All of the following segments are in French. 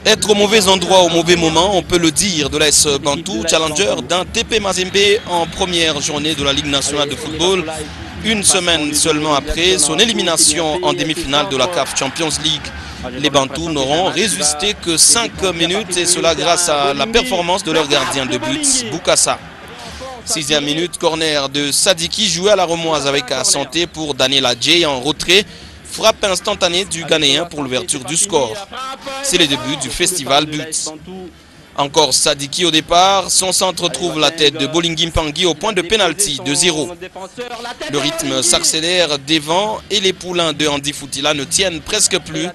Être au mauvais endroit au mauvais moment, on peut le dire, de l'AS Bantou, challenger d'un TP Mazembe en première journée de la Ligue nationale de football, une semaine seulement après son élimination en demi-finale de la CAF Champions League. Les Bantous n'auront résisté que 5 minutes et cela grâce à la performance de leur gardien de but, Boukassa. 6e minute, corner de Sadiki joué à la remoise avec Assanté pour Daniel Adjei en retrait. Frappe instantanée du Ghanéen pour l'ouverture du score. C'est le début du festival but. Encore Sadiki au départ, son centre trouve la tête de Bolingui Mpangui au point de pénalty de 0. Le rythme s'accélère devant et les poulains de Andy Foutila ne tiennent presque plus.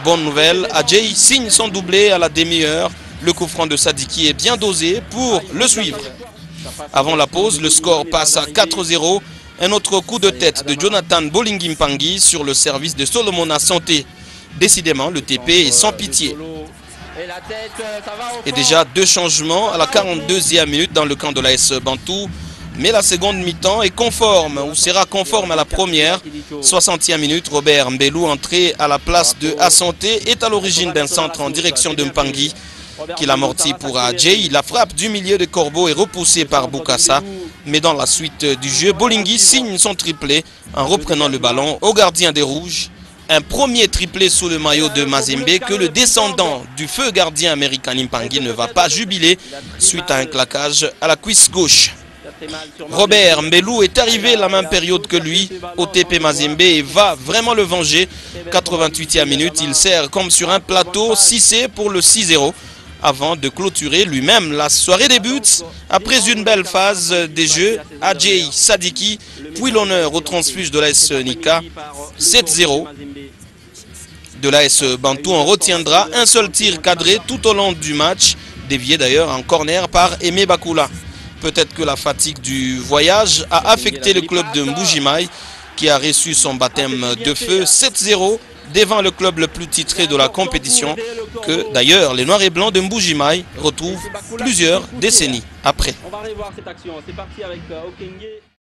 Bonne nouvelle, Adjei signe son doublé à la demi-heure. Le coup franc de Sadiki est bien dosé pour le suivre. Avant la pause, le score passe à 4-0. Un autre coup de tête de Jonathan Bolingui Mpangui sur le service de Solomon Assanté. Décidément, le TP est sans pitié. Et déjà 2 changements à la 42e minute dans le camp de l'AS Bantou. Mais la seconde mi-temps est conforme, ou sera conforme à la première. 60e minute, Robert Mbelou, entré à la place de Assanté, est à l'origine d'un centre en direction de Mpangui, qui l'amortit pour Adjei. La frappe du milieu de Corbeau est repoussée par Boukassa. Mais dans la suite du jeu, Bolingui signe son triplé en reprenant le ballon au gardien des Rouges. Un premier triplé sous le maillot de Mazembe que le descendant du feu gardien américain Mpangui ne va pas jubiler suite à un claquage à la cuisse gauche. Robert Mbelou est arrivé la même période que lui au TP Mazembe et va vraiment le venger. 88e minute, il sert comme sur un plateau Cissé pour le 6-0. Avant de clôturer lui-même la soirée des buts. Après une belle phase des jeux, Adjei, Sadiki, puis l'honneur au transfuge de l'AS Nika, 7-0. De l'AS Bantou, on retiendra un seul tir cadré tout au long du match, dévié d'ailleurs en corner par Aimé Bakula. Peut-être que la fatigue du voyage a affecté le club de Mbujimaï qui a reçu son baptême de feu 7-0 devant le club le plus titré de la compétition que d'ailleurs les Noirs et Blancs de Mbujimaï retrouvent plusieurs décennies après. On va revoir cette action, c'est parti avec Okenge.